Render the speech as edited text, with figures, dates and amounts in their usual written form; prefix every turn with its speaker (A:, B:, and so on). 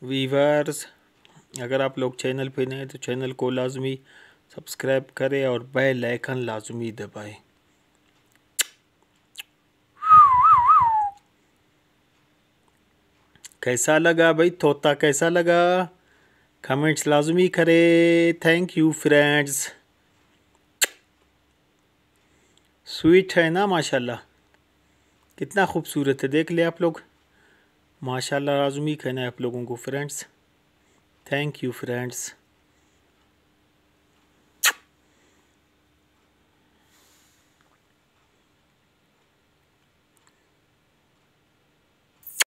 A: Viewers, अगर आप लोग चैनल पे नए हैं तो चैनल को लाजमी सब्सक्राइब करें और बेल आइकन लाजमी दबाएं। कैसा लगा भाई तोता, कैसा लगा? कमेंट्स लाजमी करें। Thank you friends. स्वीट है ना माशाल्लाह, कितना खूबसूरत है, देख ले आप लोग। माशाल्लाह लाजमी कहना है आप लोगों को फ्रेंड्स। Thank you friends.